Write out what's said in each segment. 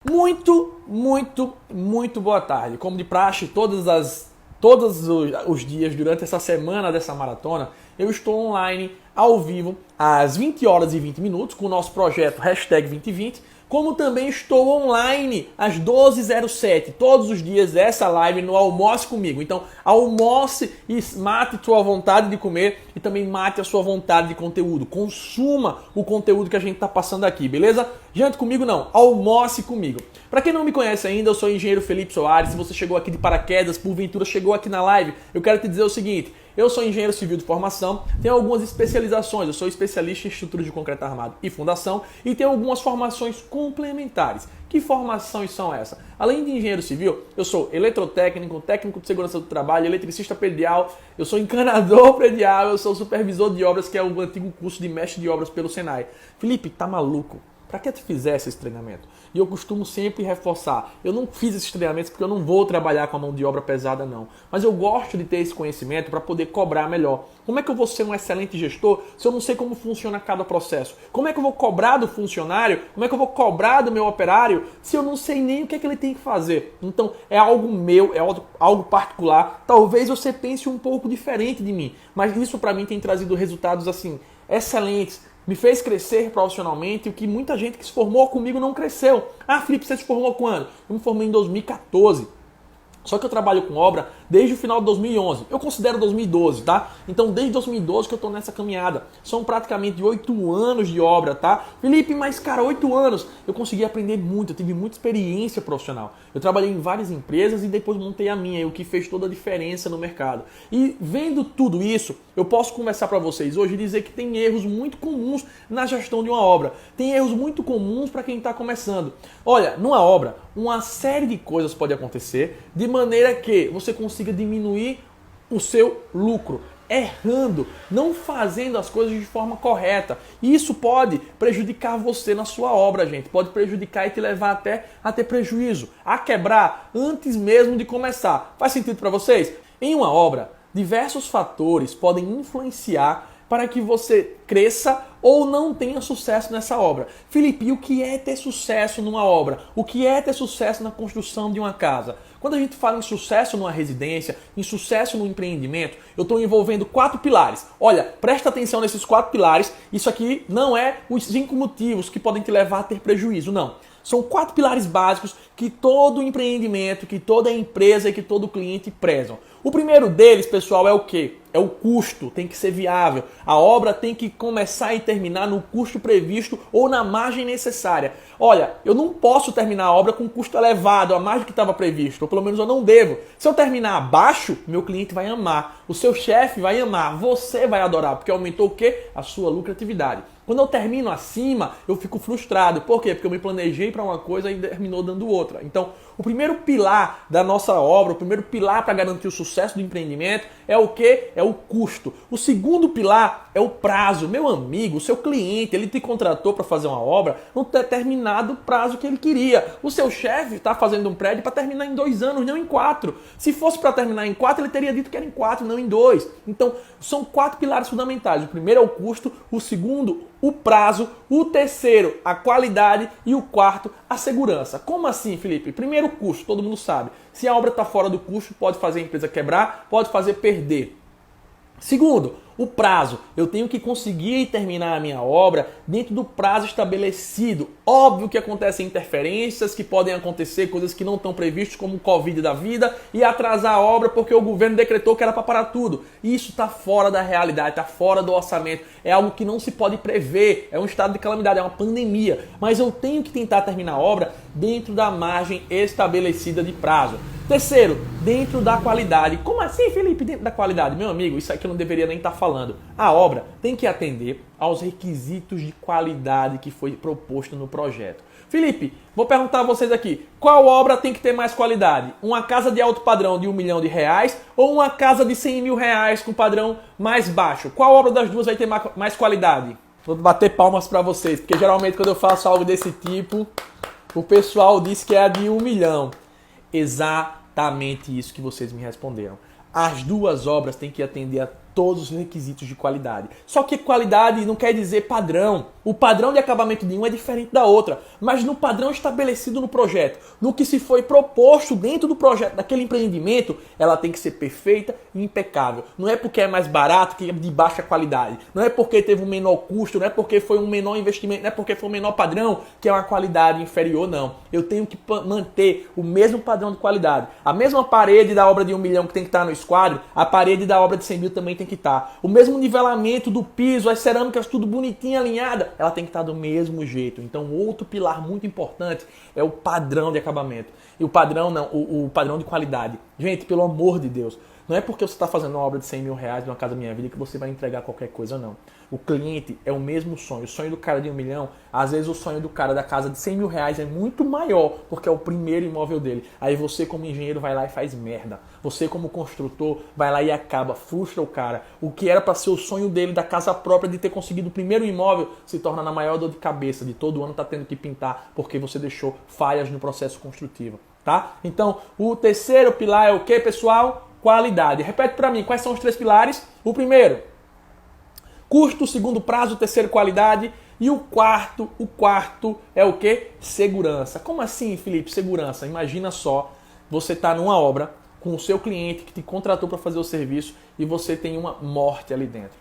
Muito boa tarde. Como de praxe, todos os dias durante essa semana dessa maratona, eu estou online, ao vivo, às 20 horas e 20 minutos, com o nosso projeto Hashtag 2020, como também estou online às 12h07, todos os dias, essa live no Almoce Comigo. Então, almoce e mate sua vontade de comer e também mate a sua vontade de conteúdo. Consuma o conteúdo que a gente está passando aqui, beleza? Jante comigo não, almoce comigo. Para quem não me conhece ainda, eu sou o engenheiro Felipe Soares. Se você chegou aqui de paraquedas, porventura chegou aqui na live, eu quero te dizer o seguinte: eu sou engenheiro civil de formação, tenho algumas especializações, eu sou especialista em estrutura de concreto armado e fundação e tenho algumas formações complementares. Que formações são essas? Além de engenheiro civil, eu sou eletrotécnico, técnico de segurança do trabalho, eletricista predial, eu sou encanador predial, eu sou supervisor de obras, que é o antigo curso de mestre de obras pelo Senai. Felipe, tá maluco? Para que tu fizesse esse treinamento? E eu costumo sempre reforçar, eu não fiz esses treinamentos porque eu não vou trabalhar com a mão de obra pesada não, mas eu gosto de ter esse conhecimento para poder cobrar melhor. Como é que eu vou ser um excelente gestor se eu não sei como funciona cada processo? Como é que eu vou cobrar do funcionário? Como é que eu vou cobrar do meu operário se eu não sei nem o que é que ele tem que fazer? Então é algo meu, é algo particular. Talvez você pense um pouco diferente de mim, mas isso para mim tem trazido resultados assim excelentes. Me fez crescer profissionalmente, o que muita gente que se formou comigo não cresceu. Ah, Felipe, você se formou quando? Eu me formei em 2014. Só que eu trabalho com obra desde o final de 2011. Eu considero 2012, tá? Então, desde 2012 que eu tô nessa caminhada. São praticamente 8 anos de obra, tá? Felipe, mas cara, 8 anos. Eu consegui aprender muito, eu tive muita experiência profissional. Eu trabalhei em várias empresas e depois montei a minha, o que fez toda a diferença no mercado. E vendo tudo isso, eu posso conversar para vocês hoje e dizer que tem erros muito comuns na gestão de uma obra. Tem erros muito comuns para quem está começando. Olha, numa obra, uma série de coisas pode acontecer de maneira que você consiga diminuir o seu lucro, errando, não fazendo as coisas de forma correta. E isso pode prejudicar você na sua obra, gente. Pode prejudicar e te levar até a ter prejuízo, a quebrar antes mesmo de começar. Faz sentido para vocês? Em uma obra, diversos fatores podem influenciar para que você cresça ou não tenha sucesso nessa obra. Felipe, e o que é ter sucesso numa obra? O que é ter sucesso na construção de uma casa? Quando a gente fala em sucesso numa residência, em sucesso no empreendimento, eu estou envolvendo 4 pilares. Olha, presta atenção nesses 4 pilares. Isso aqui não é os 5 motivos que podem te levar a ter prejuízo, não. São 4 pilares básicos que todo empreendimento, que toda empresa e que todo cliente prezam. O primeiro deles, pessoal, é o quê? É o custo, tem que ser viável. A obra tem que começar e terminar no custo previsto ou na margem necessária. Olha, eu não posso terminar a obra com custo elevado, a mais do que estava previsto, ou pelo menos eu não devo. Se eu terminar abaixo, meu cliente vai amar, o seu chefe vai amar, você vai adorar, porque aumentou o quê? A sua lucratividade. Quando eu termino acima, eu fico frustrado. Por quê? Porque eu me planejei para uma coisa e terminou dando outra. Então, o primeiro pilar da nossa obra, o primeiro pilar para garantir o sucesso do empreendimento é o quê? É o custo. O segundo pilar é o prazo. Meu amigo, o seu cliente, ele te contratou para fazer uma obra no determinado prazo que ele queria. O seu chefe está fazendo um prédio para terminar em 2 anos, não em 4. Se fosse para terminar em 4, ele teria dito que era em 4, não em 2. Então, são 4 pilares fundamentais. O primeiro é o custo, o segundo, o prazo, o terceiro, a qualidade e o quarto, a segurança. Como assim, Felipe? Primeiro, o custo, todo mundo sabe. Se a obra está fora do custo, pode fazer a empresa quebrar, pode fazer perder. Segundo, o prazo. Eu tenho que conseguir terminar a minha obra dentro do prazo estabelecido. Óbvio que acontecem interferências, que podem acontecer coisas que não estão previstas, como o Covid da vida, e atrasar a obra porque o governo decretou que era para parar tudo. Isso está fora da realidade, está fora do orçamento. É algo que não se pode prever. É um estado de calamidade, é uma pandemia. Mas eu tenho que tentar terminar a obra dentro da margem estabelecida de prazo. Terceiro, dentro da qualidade. Como assim, Felipe, dentro da qualidade? Meu amigo, isso aqui eu não deveria nem estar falando. A obra tem que atender aos requisitos de qualidade que foi proposto no projeto. Felipe, vou perguntar a vocês aqui, qual obra tem que ter mais qualidade? Uma casa de alto padrão de R$1 milhão ou uma casa de R$100 mil com padrão mais baixo? Qual obra das duas vai ter mais qualidade? Vou bater palmas para vocês, porque geralmente quando eu faço algo desse tipo, o pessoal diz que é a de R$1 milhão. Exatamente isso que vocês me responderam. As duas obras têm que atender a todos os requisitos de qualidade. Só que qualidade não quer dizer padrão. O padrão de acabamento de um é diferente da outra, mas no padrão estabelecido no projeto, no que se foi proposto dentro do projeto, daquele empreendimento, ela tem que ser perfeita e impecável. Não é porque é mais barato que é de baixa qualidade. Não é porque teve um menor custo, não é porque foi um menor investimento, não é porque foi um menor padrão que é uma qualidade inferior, não. Eu tenho que manter o mesmo padrão de qualidade. A mesma parede da obra de 1 milhão que tem que estar no esquadro, a parede da obra de 100 mil também tem que estar. O mesmo nivelamento do piso, as cerâmicas tudo bonitinha, alinhada, ela tem que estar do mesmo jeito. Então, outro pilar muito importante é o padrão de acabamento. E o padrão não, o padrão de qualidade. Gente, pelo amor de Deus, não é porque você está fazendo uma obra de 100 mil reais de uma Casa Minha Vida que você vai entregar qualquer coisa, não. O cliente é o mesmo sonho. O sonho do cara de 1 milhão, às vezes o sonho do cara da casa de 100 mil reais é muito maior, porque é o primeiro imóvel dele. Aí você como engenheiro vai lá e faz merda. Você como construtor vai lá e acaba, frustra o cara. O que era para ser o sonho dele da casa própria, de ter conseguido o primeiro imóvel, se torna na maior dor de cabeça, de todo ano tá tendo que pintar, porque você deixou falhas no processo construtivo. Tá? Então, o terceiro pilar é o que, pessoal? Qualidade. Repete para mim, quais são os 3 pilares? O primeiro, custo. O segundo, prazo. O terceiro, qualidade. E o quarto é o que? Segurança. Como assim, Felipe? Segurança. Imagina só, você está numa obra com o seu cliente que te contratou para fazer o serviço e você tem uma morte ali dentro.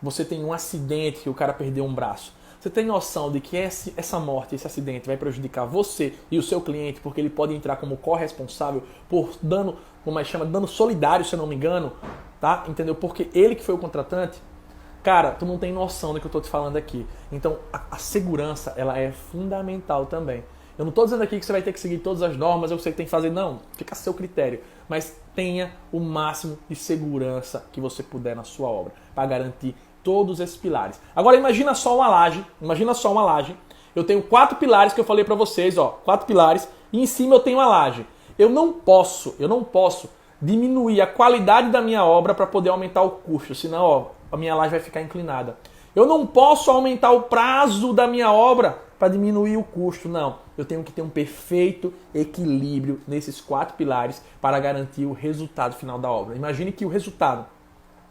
Você tem um acidente que o cara perdeu um braço. Você tem noção de que essa morte, esse acidente vai prejudicar você e o seu cliente, porque ele pode entrar como corresponsável por dano, como é que chama, dano solidário, se eu não me engano, tá? Entendeu? Porque ele que foi o contratante. Cara, tu não tem noção do que eu tô te falando aqui. Então, a segurança, ela é fundamental também. Eu não tô dizendo aqui que você vai ter que seguir todas as normas, ou que você tem que fazer, não, fica a seu critério. Mas tenha o máximo de segurança que você puder na sua obra, para garantir todos esses pilares. Agora imagina só uma laje, eu tenho 4 pilares que eu falei para vocês, ó, 4 pilares, e em cima eu tenho a laje. Eu não posso diminuir a qualidade da minha obra para poder aumentar o custo, senão, ó, a minha laje vai ficar inclinada. Eu não posso aumentar o prazo da minha obra para diminuir o custo, não. Eu tenho que ter um perfeito equilíbrio nesses 4 pilares para garantir o resultado final da obra. Imagine que o resultado,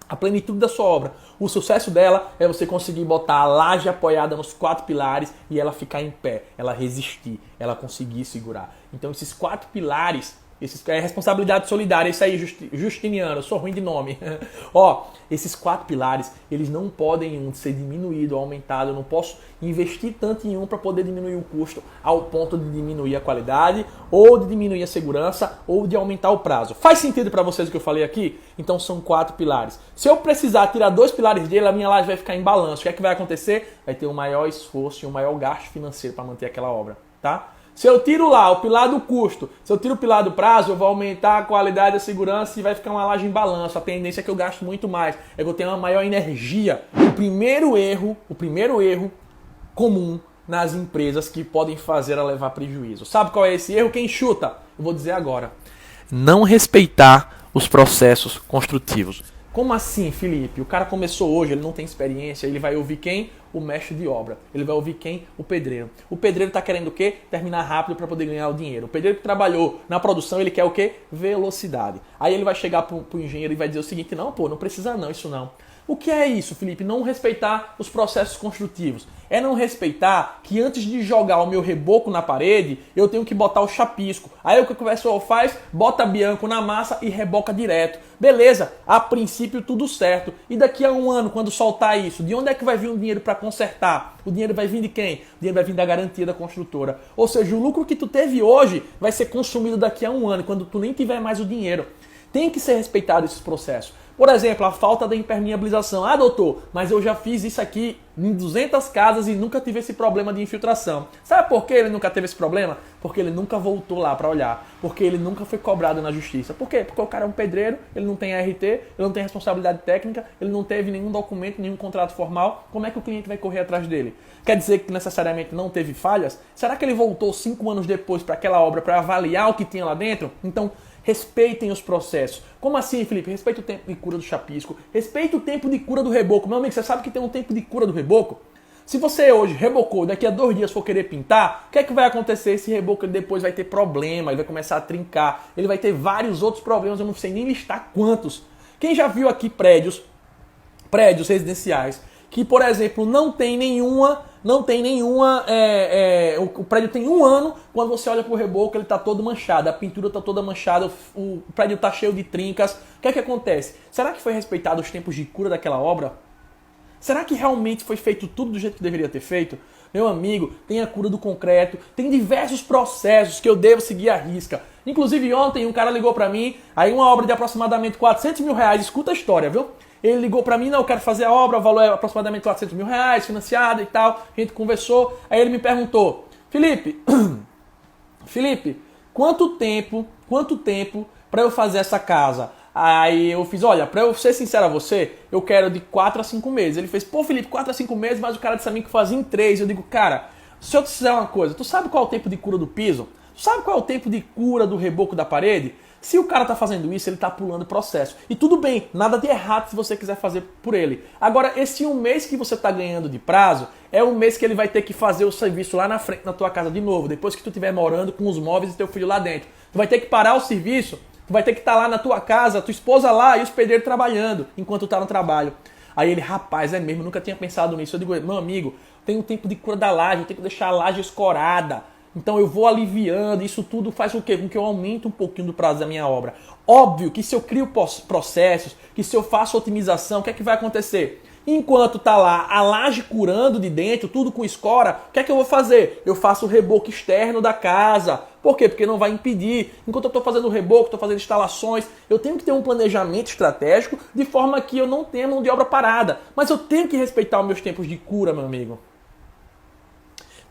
a plenitude da sua obra, o sucesso dela é você conseguir botar a laje apoiada nos 4 pilares e ela ficar em pé, ela resistir, ela conseguir segurar. Então esses 4 pilares, é responsabilidade solidária, isso aí, Justiniano, eu sou ruim de nome. Ó, esses 4 pilares, eles não podem ser diminuídos ou aumentados. Eu não posso investir tanto em um para poder diminuir o custo ao ponto de diminuir a qualidade, ou de diminuir a segurança, ou de aumentar o prazo. Faz sentido para vocês o que eu falei aqui? Então são 4 pilares. Se eu precisar tirar 2 pilares dele, a minha laje vai ficar em balanço. O que é que vai acontecer? Vai ter um maior esforço e um maior gasto financeiro para manter aquela obra, tá? Se eu tiro lá o pilar do custo, se eu tiro o pilar do prazo, eu vou aumentar a qualidade da segurança e vai ficar uma laje em balanço. A tendência é que eu gasto muito mais, é que eu tenho uma maior energia. O primeiro erro comum nas empresas que podem fazer ela levar prejuízo. Sabe qual é esse erro? Quem chuta? Eu vou dizer agora. Não respeitar os processos construtivos. Como assim, Felipe? O cara começou hoje, ele não tem experiência, ele vai ouvir quem? O mestre de obra. Ele vai ouvir quem? O pedreiro. O pedreiro está querendo o quê? Terminar rápido para poder ganhar o dinheiro. O pedreiro que trabalhou na produção, ele quer o quê? Velocidade. Aí ele vai chegar para o engenheiro e vai dizer o seguinte, não, pô, não precisa não, isso não. O que é isso, Felipe? Não respeitar os processos construtivos. É não respeitar que antes de jogar o meu reboco na parede, eu tenho que botar o chapisco. Aí o que o pessoal faz? Bota bianco na massa e reboca direto. Beleza, a princípio tudo certo. E daqui a um ano, quando soltar isso, de onde é que vai vir o dinheiro para consertar? O dinheiro vai vir de quem? O dinheiro vai vir da garantia da construtora. Ou seja, o lucro que tu teve hoje vai ser consumido daqui a um ano, quando tu nem tiver mais o dinheiro. Tem que ser respeitado esses processos. Por exemplo, a falta da impermeabilização. Ah, doutor, mas eu já fiz isso aqui em 200 casas e nunca tive esse problema de infiltração. Sabe por que ele nunca teve esse problema? Porque ele nunca voltou lá para olhar. Porque ele nunca foi cobrado na justiça. Por quê? Porque o cara é um pedreiro, ele não tem ART, ele não tem responsabilidade técnica, ele não teve nenhum documento, nenhum contrato formal. Como é que o cliente vai correr atrás dele? Quer dizer que necessariamente não teve falhas? Será que ele voltou 5 anos depois para aquela obra para avaliar o que tinha lá dentro? Então, respeitem os processos. Como assim, Felipe? Respeita o tempo de cura do chapisco. Respeita o tempo de cura do reboco. Meu amigo, você sabe que tem um tempo de cura do reboco? Se você hoje rebocou, daqui a 2 dias for querer pintar, o que é que vai acontecer? Esse reboco ele depois vai ter problema, ele vai começar a trincar, ele vai ter vários outros problemas, eu não sei nem listar quantos. Quem já viu aqui prédios prédios residenciais que, por exemplo, não tem nenhuma, o prédio tem 1 ano, quando você olha pro reboco ele tá todo manchado, a pintura tá toda manchada, o prédio tá cheio de trincas. O que é que acontece? Será que foi respeitado os tempos de cura daquela obra? Será que realmente foi feito tudo do jeito que deveria ter feito? Meu amigo, tem a cura do concreto, tem diversos processos que eu devo seguir à risca. Inclusive ontem um cara ligou pra mim, aí uma obra de aproximadamente 400 mil reais, escuta a história, viu? Ele ligou pra mim, não, eu quero fazer a obra, o valor é aproximadamente 400 mil reais, financiada e tal. A gente conversou, aí ele me perguntou, Felipe, quanto tempo pra eu fazer essa casa? Aí eu fiz, olha, pra eu ser sincero a você, eu quero de 4 a 5 meses. Ele fez, pô Felipe, 4 a 5 meses, mas o cara disse a mim que fazia em 3. Eu digo, cara, se eu te disser uma coisa, tu sabe qual é o tempo de cura do piso? Tu sabe qual é o tempo de cura do reboco da parede? Se o cara tá fazendo isso, ele tá pulando o processo. E tudo bem, nada de errado se você quiser fazer por ele. Agora, esse 1 mês que você tá ganhando de prazo, é o mês que ele vai ter que fazer o serviço lá na frente, na tua casa de novo, depois que tu estiver morando com os móveis e teu filho lá dentro. Tu vai ter que parar o serviço, tu vai ter que estar lá na tua casa, tua esposa lá e os pedreiros trabalhando, enquanto tu tá no trabalho. Aí ele, rapaz, é mesmo, nunca tinha pensado nisso. Eu digo, meu amigo, tem um tempo de cura da laje, eu tenho que deixar a laje escorada. Então eu vou aliviando, isso tudo faz o quê? Com que eu aumente um pouquinho do prazo da minha obra. Óbvio que se eu crio processos, que se eu faço otimização, o que é que vai acontecer? Enquanto tá lá a laje curando de dentro, tudo com escora, o que é que eu vou fazer? Eu faço o reboco externo da casa. Por quê? Porque não vai impedir. Enquanto eu estou fazendo o reboco, estou fazendo instalações, eu tenho que ter um planejamento estratégico de forma que eu não tenha mão de obra parada. Mas eu tenho que respeitar os meus tempos de cura, meu amigo.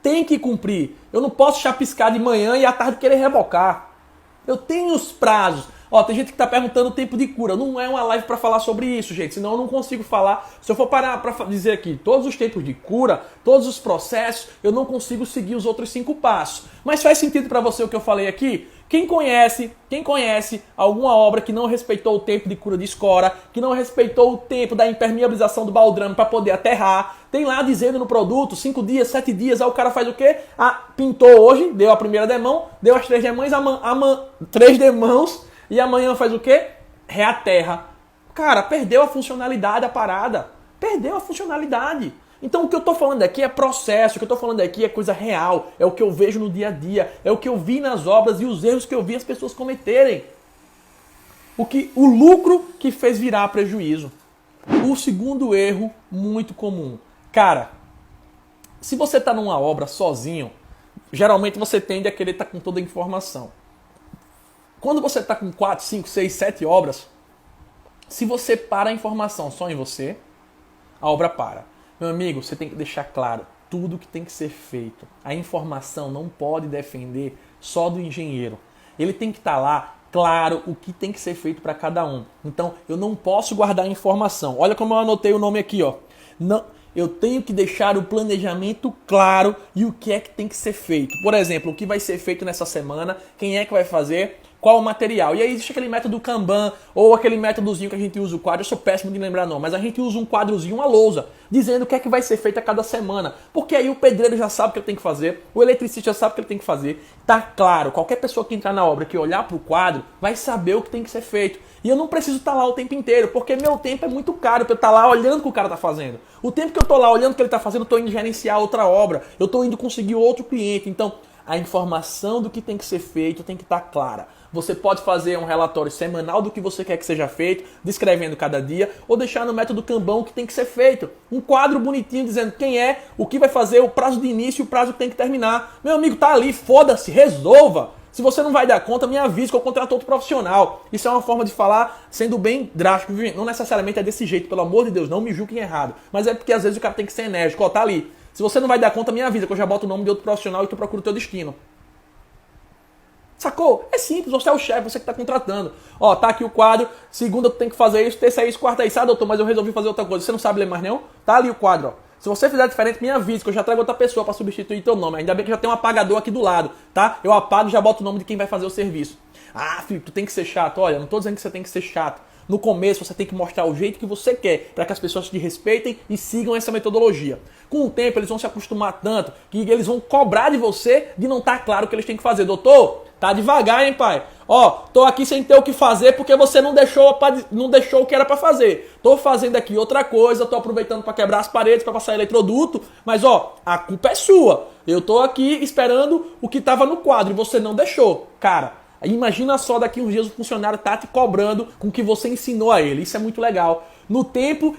Tem que cumprir. Eu não posso chapiscar de manhã e à tarde querer rebocar. Eu tenho os prazos. Ó, tem gente que está perguntando o tempo de cura. Não é uma live para falar sobre isso, gente. Senão eu não consigo falar. Se eu for parar para dizer aqui todos os tempos de cura, todos os processos, eu não consigo seguir os outros 5 passos. Mas faz sentido para você o que eu falei aqui? Quem conhece alguma obra que não respeitou o tempo de cura de escora, que não respeitou o tempo da impermeabilização do baldrame para poder aterrar, tem lá dizendo no produto 5 dias, 7 dias, aí o cara faz o quê? Pintou hoje, deu a primeira demão, deu as 3 demãos, 3 demãos, e amanhã faz o quê? Reaterra. Cara, perdeu a funcionalidade a parada. Perdeu a funcionalidade. Então o que eu estou falando aqui é processo, o que eu estou falando aqui é coisa real, é o que eu vejo no dia a dia, é o que eu vi nas obras e os erros que eu vi as pessoas cometerem. O lucro que fez virar prejuízo. O segundo erro muito comum. Cara, se você está numa obra sozinho, geralmente você tende a querer estar com toda a informação. Quando você está com 4, 5, 6, 7 obras, se você para a informação só em você, a obra para. Meu amigo, você tem que deixar claro tudo que tem que ser feito. A informação não pode depender só do engenheiro. Ele tem que estar lá, claro, o que tem que ser feito para cada um. Então, eu não posso guardar a informação. Olha como eu anotei o nome aqui, ó. Não, eu tenho que deixar o planejamento claro e o que é que tem que ser feito. Por exemplo, o que vai ser feito nessa semana, quem é que vai fazer, qual o material. E aí existe aquele método Kanban ou aquele métodozinho que a gente usa o quadro. Eu sou péssimo de lembrar não, mas a gente usa um quadrozinho, uma lousa, dizendo o que é que vai ser feito a cada semana. Porque aí o pedreiro já sabe o que ele tem que fazer, o eletricista já sabe o que ele tem que fazer. Tá claro, qualquer pessoa que entrar na obra, que olhar para o quadro, vai saber o que tem que ser feito. E eu não preciso estar lá o tempo inteiro, porque meu tempo é muito caro para eu estar lá olhando o que o cara está fazendo. O tempo que eu estou lá olhando o que ele está fazendo, eu estou indo gerenciar outra obra, eu estou indo conseguir outro cliente. Então, a informação do que tem que ser feito tem que estar clara. Você pode fazer um relatório semanal do que você quer que seja feito, descrevendo cada dia, ou deixar no método Kanban o que tem que ser feito. Um quadro bonitinho dizendo quem é, o que vai fazer, o prazo de início e o prazo que tem que terminar. Meu amigo, tá ali, foda-se, resolva. Se você não vai dar conta, me avise que eu contrato outro profissional. Isso é uma forma de falar sendo bem drástico. Não necessariamente é desse jeito, pelo amor de Deus, não me julguem errado. Mas é porque às vezes o cara tem que ser enérgico. Ó, tá ali. Se você não vai dar conta, me avisa que eu já boto o nome de outro profissional e tu procura o teu destino. Sacou? É simples, você é o chefe, você que está contratando. Ó, tá aqui o quadro, segunda tu tem que fazer isso, terça é isso, quarta é isso. Ah, doutor, mas eu resolvi fazer outra coisa. Você não sabe ler mais não? Tá ali o quadro, ó. Se você fizer diferente, me avise, que eu já trago outra pessoa para substituir teu nome. Ainda bem que já tem um apagador aqui do lado, tá? Eu apago e já boto o nome de quem vai fazer o serviço. Ah, filho, tu tem que ser chato. Olha, não tô dizendo que você tem que ser chato. No começo você tem que mostrar o jeito que você quer, para que as pessoas te respeitem e sigam essa metodologia. Com o tempo eles vão se acostumar tanto que eles vão cobrar de você de não estar claro o que eles têm que fazer. Doutor, tá devagar, hein, pai? Ó, tô aqui sem ter o que fazer porque você não deixou o que era para fazer. Tô fazendo aqui outra coisa, tô aproveitando para quebrar as paredes, para passar eletroduto, mas ó, a culpa é sua. Eu tô aqui esperando o que tava no quadro e você não deixou. Cara, imagina só daqui uns dias o funcionário tá te cobrando com o que você ensinou a ele. Isso é muito legal. No tempo,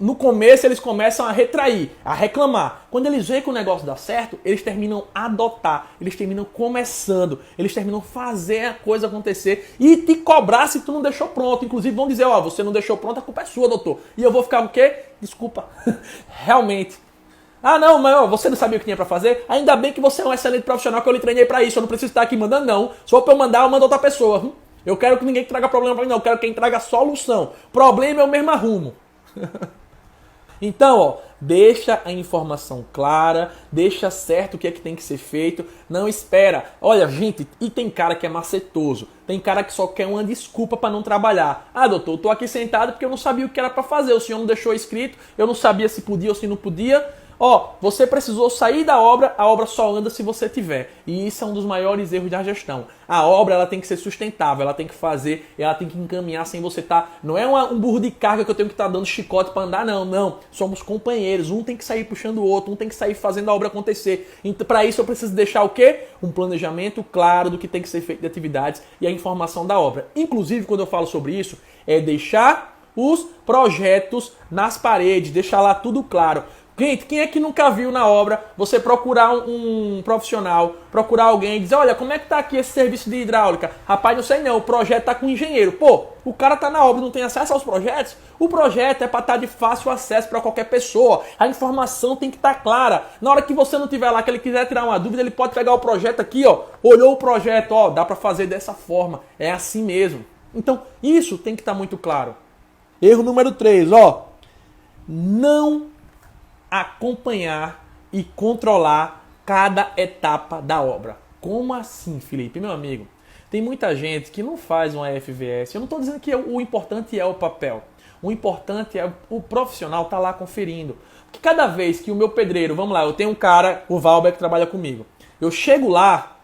no começo eles começam a retrair, a reclamar. Quando eles veem que o negócio dá certo, eles terminam a adotar, eles terminam começando, eles terminam fazer a coisa acontecer e te cobrar se tu não deixou pronto. Inclusive vão dizer, ó, você não deixou pronto, a culpa é sua, doutor. E eu vou ficar o quê? Desculpa. Realmente. Ah, não, mas ó, você não sabia o que tinha pra fazer? Ainda bem que você é um excelente profissional que eu lhe treinei pra isso. Eu não preciso estar aqui mandando, não. Só pra eu mandar, eu mando outra pessoa. Eu quero que ninguém traga problema pra mim, não. Eu quero quem traga solução. Problema é o mesmo arrumo. Então, ó, deixa a informação clara, deixa certo o que é que tem que ser feito, não espera. Olha, gente, e tem cara que é macetoso, tem cara que só quer uma desculpa para não trabalhar. Ah, doutor, eu tô aqui sentado porque eu não sabia o que era para fazer, o senhor não deixou escrito, eu não sabia se podia ou se não podia. Ó, você precisou sair da obra, a obra só anda se você tiver. E isso é um dos maiores erros da gestão. A obra ela tem que ser sustentável, ela tem que fazer, ela tem que encaminhar sem você estar... Não é um burro de carga que eu tenho que estar dando chicote para andar, não. Não, somos companheiros. Um tem que sair puxando o outro, um tem que sair fazendo a obra acontecer. Então, para isso eu preciso deixar o quê? Um planejamento claro do que tem que ser feito de atividades e a informação da obra. Inclusive, quando eu falo sobre isso, é deixar os projetos nas paredes, deixar lá tudo claro. Gente, quem é que nunca viu na obra você procurar um profissional, procurar alguém e dizer, olha, como é que tá aqui esse serviço de hidráulica? Rapaz, não sei não, o projeto tá com o engenheiro. Pô, o cara tá na obra e não tem acesso aos projetos? O projeto é para estar de fácil acesso para qualquer pessoa. A informação tem que estar clara. Na hora que você não tiver lá, que ele quiser tirar uma dúvida, ele pode pegar o projeto aqui, ó, olhou o projeto, ó, dá para fazer dessa forma. É assim mesmo. Então, isso tem que estar muito claro. Erro número 3, ó. Não acompanhar e controlar cada etapa da obra. Como assim, Felipe? Meu amigo, tem muita gente que não faz uma FVS. Eu não estou dizendo que o importante é o papel. O importante é o profissional estar lá conferindo. Porque cada vez que o meu pedreiro, vamos lá, eu tenho um cara, o Valber, que trabalha comigo. Eu chego lá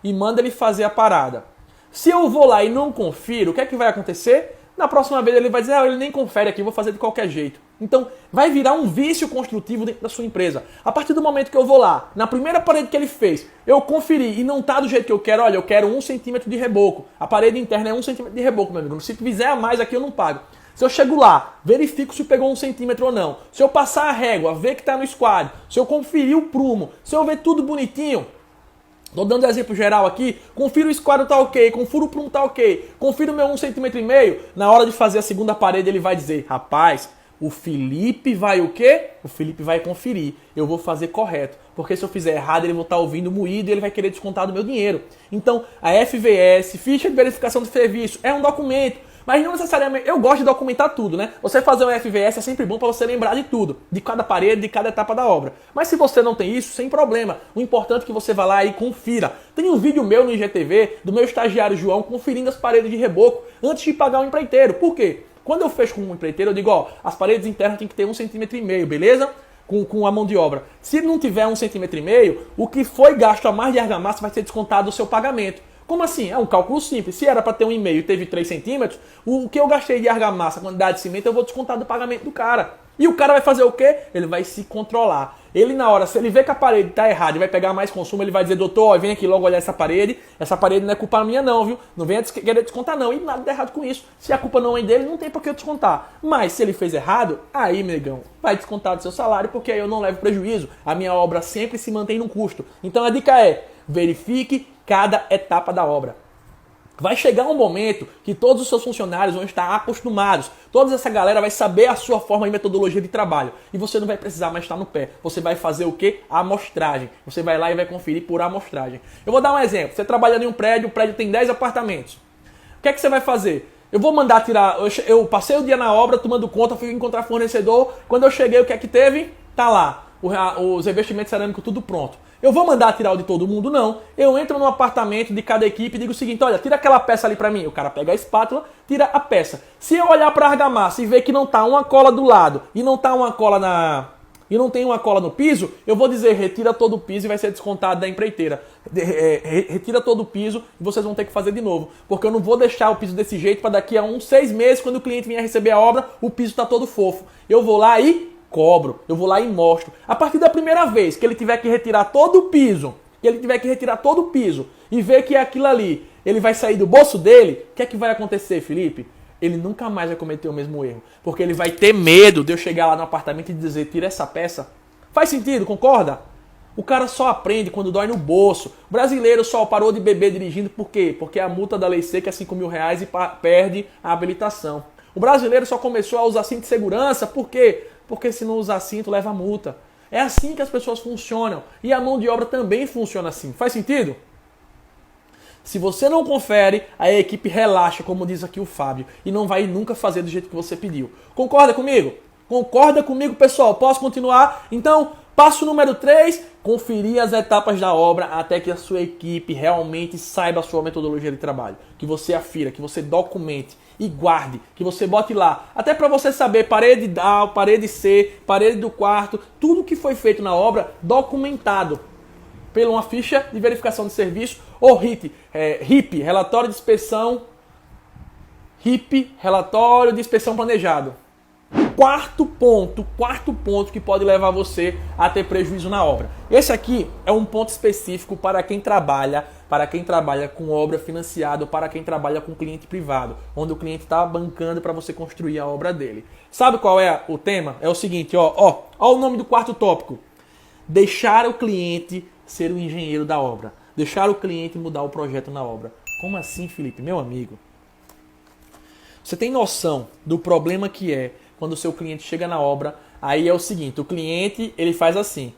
e mando ele fazer a parada. Se eu vou lá e não confiro, o que é que vai acontecer? Na próxima vez ele vai dizer, ele nem confere aqui, vou fazer de qualquer jeito. Então, vai virar um vício construtivo dentro da sua empresa. A partir do momento que eu vou lá, na primeira parede que ele fez, eu conferi e não tá do jeito que eu quero, olha, eu quero 1 centímetro de reboco. A parede interna é 1 centímetro de reboco, meu amigo. Se fizer a mais aqui, eu não pago. Se eu chego lá, verifico se pegou 1 centímetro ou não. Se eu passar a régua, ver que tá no esquadro. Se eu conferir o prumo, se eu ver tudo bonitinho... Tô dando exemplo geral aqui, confiro o esquadro tá ok, confiro o prumo tá ok, confiro o meu 1,5 cm, na hora de fazer a segunda parede ele vai dizer, rapaz, o Felipe vai o quê? O Felipe vai conferir, eu vou fazer correto, porque se eu fizer errado ele vai estar ouvindo moído e ele vai querer descontar do meu dinheiro. Então a FVS, ficha de verificação do serviço, é um documento, mas não necessariamente, eu gosto de documentar tudo, né? Você fazer um FVS é sempre bom para você lembrar de tudo, de cada parede, de cada etapa da obra. Mas se você não tem isso, sem problema. O importante é que você vá lá e confira. Tem um vídeo meu no IGTV, do meu estagiário João, conferindo as paredes de reboco antes de pagar o empreiteiro. Por quê? Quando eu fecho com um empreiteiro, eu digo, ó, as paredes internas tem que ter 1,5 cm, beleza? Com a mão de obra. Se não tiver 1,5 cm, o que foi gasto a mais de argamassa vai ser descontado do seu pagamento. Como assim? É um cálculo simples. Se era para ter 1,5 e teve 3 centímetros, o que eu gastei de argamassa, quantidade de cimento, eu vou descontar do pagamento do cara. E o cara vai fazer o quê? Ele vai se controlar. Ele na hora, se ele vê que a parede está errada e vai pegar mais consumo, ele vai dizer, doutor, ó, vem aqui logo olhar essa parede não é culpa minha não, viu? Não venha querer descontar não. E nada de errado com isso. Se a culpa não é dele, não tem por que eu descontar. Mas se ele fez errado, aí, negão, vai descontar do seu salário, porque aí eu não levo prejuízo. A minha obra sempre se mantém no custo. Então a dica é, verifique cada etapa da obra. Vai chegar um momento que todos os seus funcionários vão estar acostumados. Toda essa galera vai saber a sua forma e metodologia de trabalho. E você não vai precisar mais estar no pé. Você vai fazer o quê? A amostragem. Você vai lá e vai conferir por amostragem. Eu vou dar um exemplo. Você trabalhando em um prédio, o prédio tem 10 apartamentos. O que é que você vai fazer? Eu vou mandar tirar... Eu passei o dia na obra, tomando conta, fui encontrar fornecedor. Quando eu cheguei, o que é que teve? Tá lá. Os revestimentos cerâmicos tudo pronto. Eu vou mandar tirar o de todo mundo? Não. Eu entro no apartamento de cada equipe e digo o seguinte, olha, tira aquela peça ali pra mim. O cara pega a espátula, tira a peça. Se eu olhar pra argamassa e ver que não tá uma cola do lado e não tá uma cola e não tem uma cola no piso, eu vou dizer, retira todo o piso e vai ser descontado da empreiteira. Retira todo o piso e vocês vão ter que fazer de novo. Porque eu não vou deixar o piso desse jeito para daqui a uns 6 meses, quando o cliente vier receber a obra, o piso está todo fofo. Eu vou lá e cobro, eu vou lá e mostro. A partir da primeira vez que ele tiver que retirar todo o piso, e ver que aquilo ali, ele vai sair do bolso dele, o que é que vai acontecer, Felipe? Ele nunca mais vai cometer o mesmo erro. Porque ele vai ter medo de eu chegar lá no apartamento e dizer, tira essa peça. Faz sentido, concorda? O cara só aprende quando dói no bolso. O brasileiro só parou de beber dirigindo por quê? Porque a multa da lei seca é R$5.000 e perde a habilitação. O brasileiro só começou a usar cinto de segurança por quê? Porque se não usar cinto, leva multa. É assim que as pessoas funcionam. E a mão de obra também funciona assim. Faz sentido? Se você não confere, a equipe relaxa, como diz aqui o Fábio, e não vai nunca fazer do jeito que você pediu. Concorda comigo? Concorda comigo, pessoal? Posso continuar? Então, passo número 3, conferir as etapas da obra até que a sua equipe realmente saiba a sua metodologia de trabalho. Que você afira, que você documente e guarde, que você bote lá. Até para você saber parede A, parede C, parede do quarto, tudo que foi feito na obra documentado pela uma ficha de verificação de serviço ou RIP, relatório de inspeção, RIP, relatório de inspeção planejado. Quarto ponto que pode levar você a ter prejuízo na obra. Esse aqui é um ponto específico para quem trabalha com obra financiada, para quem trabalha com cliente privado, onde o cliente está bancando para você construir a obra dele. Sabe qual é o tema? É o seguinte, ó o nome do quarto tópico. Deixar o cliente ser o engenheiro da obra. Deixar o cliente mudar o projeto na obra. Como assim, Felipe? Meu amigo, você tem noção do problema que é quando o seu cliente chega na obra? Aí é o seguinte, o cliente, ele faz assim.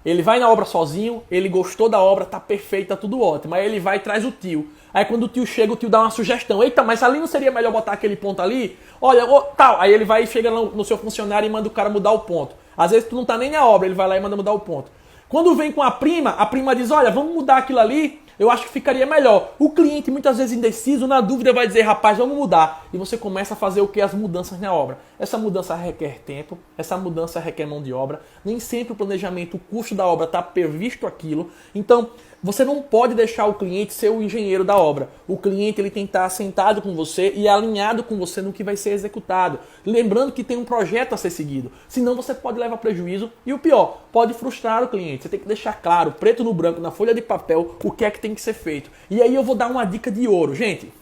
Ele vai na obra sozinho, ele gostou da obra, tá perfeito, tá tudo ótimo. Aí ele vai e traz o tio. Aí quando o tio chega, o tio dá uma sugestão. Eita, mas ali não seria melhor botar aquele ponto ali? Olha, tal. Aí ele vai e chega no seu funcionário e manda o cara mudar o ponto. Às vezes tu não tá nem na obra, ele vai lá e manda mudar o ponto. Quando vem com a prima diz, olha, vamos mudar aquilo ali, eu acho que ficaria melhor. O cliente, muitas vezes indeciso, na dúvida, vai dizer, rapaz, vamos mudar. E você começa a fazer o que? As mudanças na obra. Essa mudança requer tempo, essa mudança requer mão de obra. Nem sempre o planejamento, o custo da obra está previsto aquilo. Então, você não pode deixar o cliente ser o engenheiro da obra. O cliente ele tem que estar sentado com você e alinhado com você no que vai ser executado. Lembrando que tem um projeto a ser seguido. Senão você pode levar prejuízo e o pior, pode frustrar o cliente. Você tem que deixar claro, preto no branco, na folha de papel, o que é que tem que ser feito. E aí eu vou dar uma dica de ouro. Gente,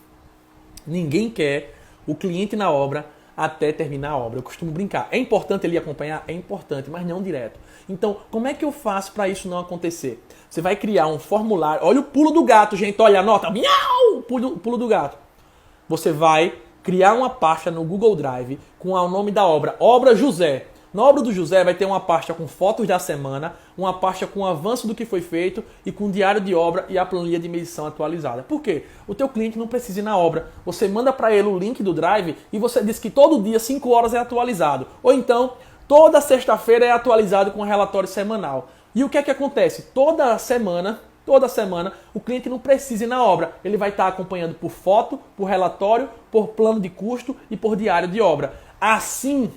ninguém quer o cliente na obra até terminar a obra. Eu costumo brincar. É importante ele acompanhar? É importante, mas não direto. Então, como é que eu faço para isso não acontecer? Você vai criar um formulário. Olha o pulo do gato, gente. Olha, anota. Miau! Pulo do gato. Você vai criar uma pasta no Google Drive com o nome da obra. Obra José. Na obra do José vai ter uma pasta com fotos da semana, uma pasta com o avanço do que foi feito e com o diário de obra e a planilha de medição atualizada. Por quê? O teu cliente não precisa ir na obra. Você manda para ele o link do Drive e você diz que todo dia, 5 horas, é atualizado. Ou então, toda sexta-feira é atualizado com um relatório semanal. E o que é que acontece? Toda semana, o cliente não precisa ir na obra. Ele vai estar acompanhando por foto, por relatório, por plano de custo e por diário de obra. Assim,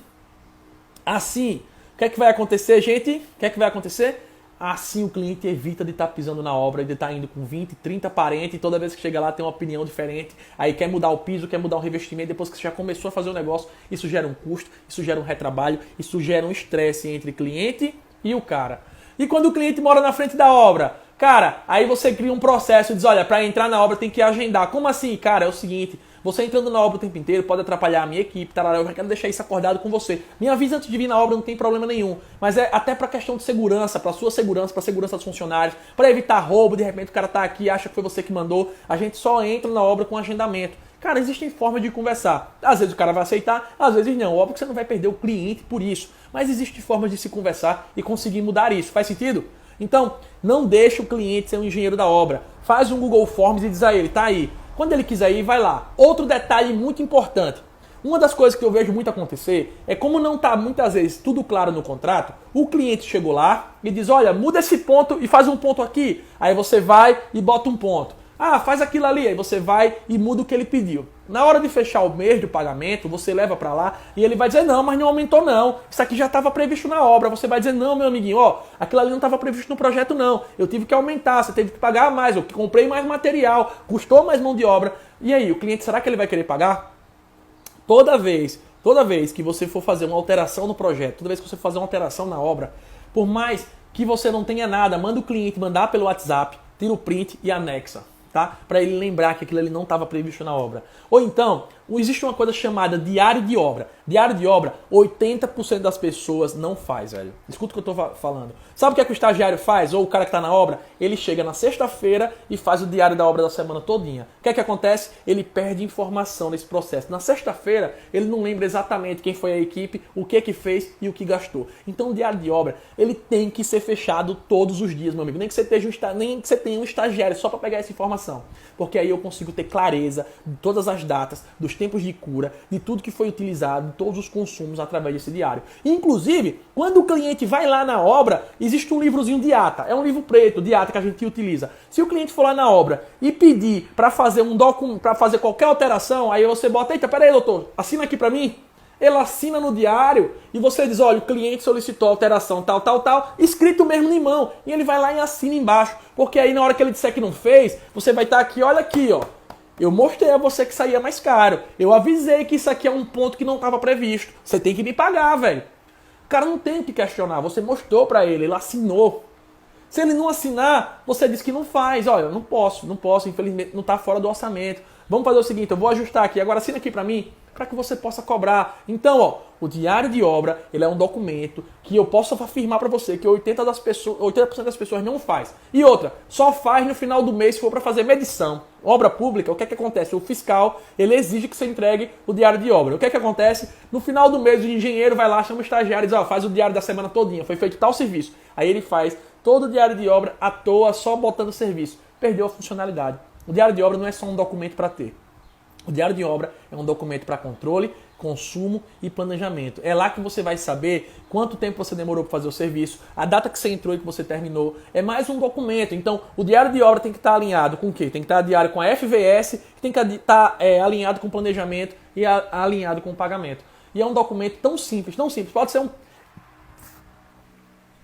o que é que vai acontecer, gente? O que é que vai acontecer? Assim o cliente evita de estar pisando na obra, de estar indo com 20, 30 parentes, e toda vez que chega lá tem uma opinião diferente, aí quer mudar o piso, quer mudar o revestimento, depois que você já começou a fazer o negócio, isso gera um custo, isso gera um retrabalho, isso gera um estresse entre cliente e o cara. E quando o cliente mora na frente da obra? Cara, aí você cria um processo e diz, olha, para entrar na obra tem que agendar. Como assim? Cara, é o seguinte, você entrando na obra o tempo inteiro pode atrapalhar a minha equipe, tarará, eu já quero deixar isso acordado com você. Me avisa antes de vir na obra, não tem problema nenhum. Mas é até para questão de segurança, para sua segurança, para segurança dos funcionários, para evitar roubo, de repente o cara tá aqui e acha que foi você que mandou. A gente só entra na obra com agendamento. Cara, existem formas de conversar. Às vezes o cara vai aceitar, às vezes não. Óbvio que você não vai perder o cliente por isso. Mas existem formas de se conversar e conseguir mudar isso. Faz sentido? Então, não deixe o cliente ser um engenheiro da obra. Faz um Google Forms e diz a ele, tá aí. Quando ele quiser ir, vai lá. Outro detalhe muito importante. Uma das coisas que eu vejo muito acontecer é como não está muitas vezes tudo claro no contrato, o cliente chegou lá e diz, olha, muda esse ponto e faz um ponto aqui. Aí você vai e bota um ponto. Ah, faz aquilo ali. Aí você vai e muda o que ele pediu. Na hora de fechar o mês de pagamento, você leva para lá e ele vai dizer, não, mas não aumentou não. Isso aqui já estava previsto na obra. Você vai dizer, não, meu amiguinho, ó, aquilo ali não estava previsto no projeto não. Eu tive que aumentar, você teve que pagar mais, eu comprei mais material, custou mais mão de obra. E aí, o cliente, será que ele vai querer pagar? Toda vez que você for fazer uma alteração no projeto, toda vez que você for fazer uma alteração na obra, por mais que você não tenha nada, manda o cliente mandar pelo WhatsApp, tira o print e anexa, tá? Para ele lembrar que aquilo ali não estava previsto na obra. Ou então, existe uma coisa chamada diário de obra. Diário de obra, 80% das pessoas não faz, velho. Escuta o que eu tô falando. Sabe o que é que o estagiário faz? Ou o cara que está na obra? Ele chega na sexta-feira e faz o diário da obra da semana todinha. O que é que acontece? Ele perde informação nesse processo. Na sexta-feira, ele não lembra exatamente quem foi a equipe, o que fez e o que gastou. Então, o diário de obra, ele tem que ser fechado todos os dias, meu amigo. Nem que você tenha um estagiário só para pegar essa informação. Porque aí eu consigo ter clareza de todas as datas, dos tempos de cura, de tudo que foi utilizado, de todos os consumos através desse diário. Inclusive, quando o cliente vai lá na obra, existe um livrozinho de ata. É um livro preto de ata que a gente utiliza. Se o cliente for lá na obra e pedir para fazer para fazer qualquer alteração, aí você bota, eita, peraí, doutor, assina aqui para mim. Ele assina no diário e você diz, olha, o cliente solicitou alteração tal, tal, tal, escrito mesmo em mão. E ele vai lá e assina embaixo. Porque aí na hora que ele disser que não fez, você vai estar aqui, olha aqui, ó. Eu mostrei a você que saía mais caro. Eu avisei que isso aqui é um ponto que não estava previsto. Você tem que me pagar, velho. O cara não tem que questionar. Você mostrou para ele, ele assinou. Se ele não assinar, você diz que não faz. Olha, eu não posso, infelizmente não está fora do orçamento. Vamos fazer o seguinte, eu vou ajustar aqui. Agora assina aqui para mim, para que você possa cobrar. Então, ó, o diário de obra, ele é um documento que eu posso afirmar para você que 80% das pessoas não faz. E outra, só faz no final do mês se for para fazer medição. Obra pública, o que é que acontece? O fiscal, ele exige que você entregue o diário de obra. O que é que acontece? No final do mês, o engenheiro vai lá, chama o estagiário e diz, ó, faz o diário da semana todinha, foi feito tal serviço. Aí ele faz todo o diário de obra à toa, só botando serviço. Perdeu a funcionalidade. O diário de obra não é só um documento para ter. O diário de obra é um documento para controle, consumo e planejamento. É lá que você vai saber quanto tempo você demorou para fazer o serviço, a data que você entrou e que você terminou. É mais um documento. Então, o diário de obra tem que estar alinhado com o quê? Tem que estar diário com a FVS, tem que estar alinhado com o planejamento e alinhado com o pagamento. E é um documento tão simples, tão simples. Pode ser um...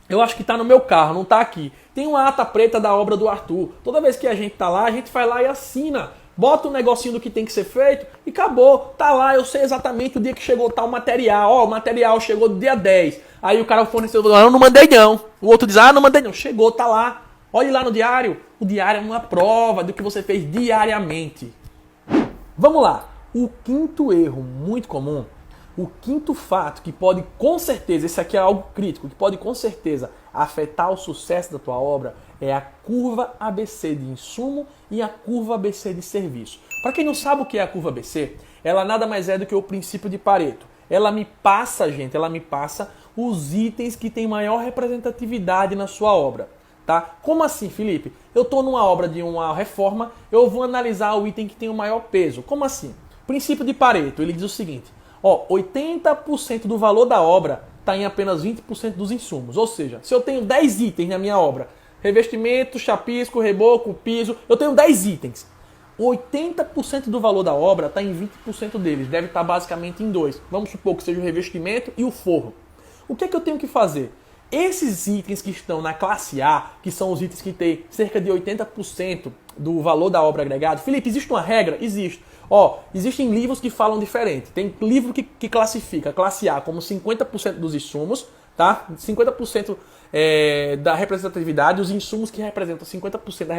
Eu acho que está no meu carro, não está aqui. Tem uma ata preta da obra do Arthur. Toda vez que a gente está lá, a gente vai lá e assina. Bota um negocinho do que tem que ser feito e acabou. Tá lá, eu sei exatamente o dia que chegou tal material. Ó, o material chegou no dia 10. Aí o cara fornecedor falou, eu não mandei não. O outro diz, não mandei não. Chegou, tá lá. Olhe lá no diário. O diário é uma prova do que você fez diariamente. Vamos lá. O quinto erro muito comum, o quinto fato que pode com certeza, esse aqui é algo crítico, que pode com certeza afetar o sucesso da tua obra, é a curva ABC de insumo e a curva ABC de serviço. Para quem não sabe o que é a curva ABC, ela nada mais é do que o princípio de Pareto. Ela me passa os itens que têm maior representatividade na sua obra. Tá? Como assim, Felipe? Eu estou numa obra de uma reforma, eu vou analisar o item que tem o maior peso. Como assim? Princípio de Pareto, ele diz o seguinte, 80% do valor da obra está em apenas 20% dos insumos. Ou seja, se eu tenho 10 itens na minha obra, revestimento, chapisco, reboco, piso, eu tenho 10 itens. 80% do valor da obra está em 20% deles, deve estar basicamente em 2. Vamos supor que seja o revestimento e o forro. O que é que eu tenho que fazer? Esses itens que estão na classe A, que são os itens que têm cerca de 80% do valor da obra agregado, Felipe, existe uma regra? Existe. Existem livros que falam diferente. Tem livro que classifica a classe A como 50% dos insumos, tá? 50% da representatividade, os insumos que representam 50% da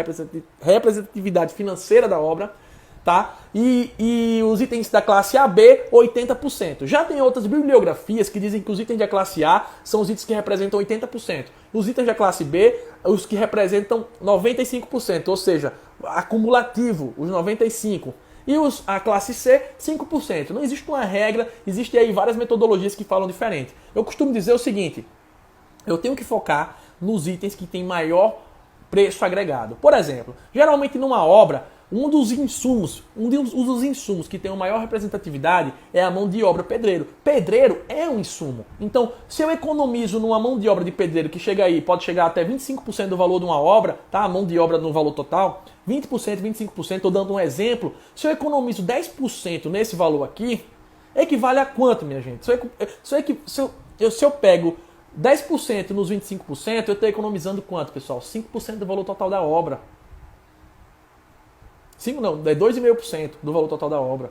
representatividade financeira da obra, tá? E os itens da classe AB, 80%. Já tem outras bibliografias que dizem que os itens da classe A são os itens que representam 80%. Os itens da classe B, os que representam 95%, ou seja, acumulativo, os 95%. E a classe C, 5%. Não existe uma regra, existem aí várias metodologias que falam diferente. Eu costumo dizer o seguinte, eu tenho que focar nos itens que têm maior preço agregado. Por exemplo, geralmente numa obra, um dos insumos que tem uma maior representatividade é a mão de obra pedreiro. Pedreiro é um insumo. Então, se eu economizo numa mão de obra de pedreiro que chega aí, pode chegar até 25% do valor de uma obra, tá? A mão de obra no valor total, 20%, 25%, estou dando um exemplo. Se eu economizo 10% nesse valor aqui, equivale a quanto, minha gente? Se eu pego 10% nos 25%, eu estou economizando quanto, pessoal? 5% do valor total da obra. 5 não, é 2,5% do valor total da obra.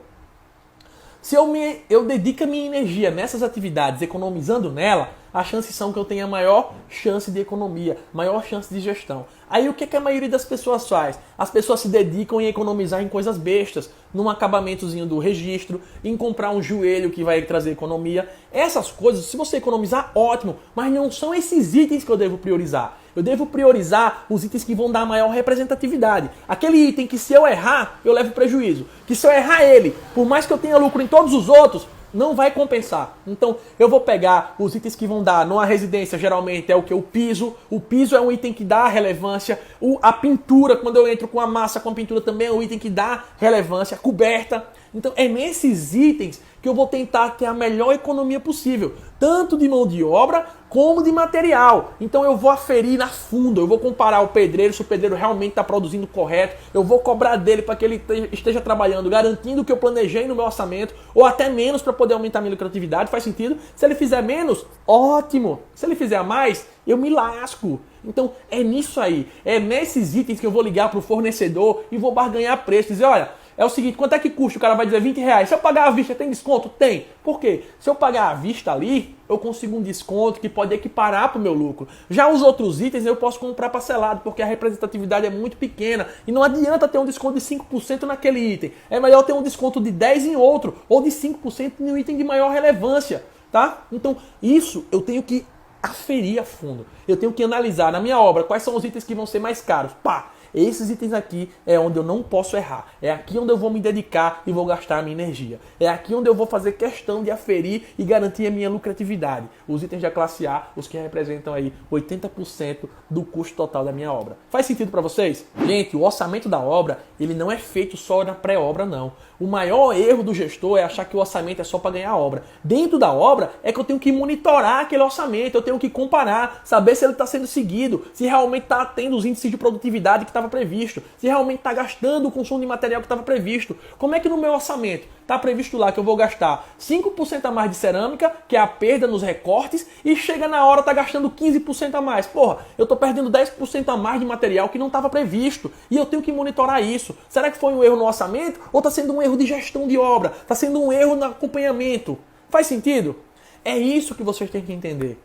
Se eu dedico a minha energia nessas atividades, economizando nela, as chances são que eu tenha maior chance de economia, maior chance de gestão. Aí o que a maioria das pessoas faz? As pessoas se dedicam em economizar em coisas bestas, num acabamentozinho do registro, em comprar um joelho que vai trazer economia. Essas coisas, se você economizar, ótimo, mas não são esses itens que eu devo priorizar. Eu devo priorizar os itens que vão dar maior representatividade. Aquele item que se eu errar, eu levo prejuízo. Que se eu errar ele, por mais que eu tenha lucro em todos os outros, não vai compensar. Então, eu vou pegar os itens que vão dar numa residência, geralmente é o que? O piso. O piso é um item que dá relevância. A pintura, quando eu entro com a massa com a pintura, também é um item que dá relevância. Coberta. Então, é nesses itens que eu vou tentar ter a melhor economia possível, tanto de mão de obra como de material. Então eu vou aferir na fundo, eu vou comparar o pedreiro, se o pedreiro realmente está produzindo correto, eu vou cobrar dele para que ele esteja trabalhando, garantindo o que eu planejei no meu orçamento, ou até menos para poder aumentar a minha lucratividade, faz sentido? Se ele fizer menos, ótimo. Se ele fizer mais, eu me lasco. Então é nisso aí, é nesses itens que eu vou ligar para o fornecedor e vou barganhar preço, dizer, olha, é o seguinte, quanto é que custa? O cara vai dizer R$20. Se eu pagar à vista, tem desconto? Tem. Por quê? Se eu pagar à vista ali, eu consigo um desconto que pode equiparar para o meu lucro. Já os outros itens eu posso comprar parcelado, porque a representatividade é muito pequena. E não adianta ter um desconto de 5% naquele item. É melhor ter um desconto de 10% em outro, ou de 5% em um item de maior relevância. Tá? Então, isso eu tenho que aferir a fundo. Eu tenho que analisar na minha obra quais são os itens que vão ser mais caros. Pá! Esses itens aqui é onde eu não posso errar. É aqui onde eu vou me dedicar e vou gastar a minha energia. É aqui onde eu vou fazer questão de aferir e garantir a minha lucratividade. Os itens da classe A, os que representam aí 80% do custo total da minha obra. Faz sentido para vocês? Gente, o orçamento da obra, ele não é feito só na pré-obra, não. O maior erro do gestor é achar que o orçamento é só para ganhar obra. Dentro da obra é que eu tenho que monitorar aquele orçamento, eu tenho que comparar, saber se ele está sendo seguido, se realmente está tendo os índices de produtividade que estava previsto, se realmente está gastando o consumo de material que estava previsto. Como é que no meu orçamento está previsto lá que eu vou gastar 5% a mais de cerâmica, que é a perda nos recortes, e chega na hora tá gastando 15% a mais. Porra, eu estou perdendo 10% a mais de material que não estava previsto. E eu tenho que monitorar isso. Será que foi um erro no orçamento ou está sendo um erro de gestão de obra? Está sendo um erro no acompanhamento? Faz sentido? É isso que vocês têm que entender.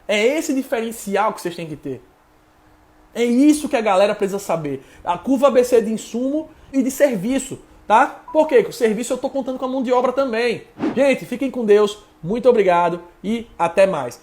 É esse diferencial que vocês têm que ter. É isso que a galera precisa saber. A curva ABC de insumo e de serviço, tá? Por quê? Com o serviço eu estou contando com a mão de obra também. Gente, fiquem com Deus. Muito obrigado e até mais.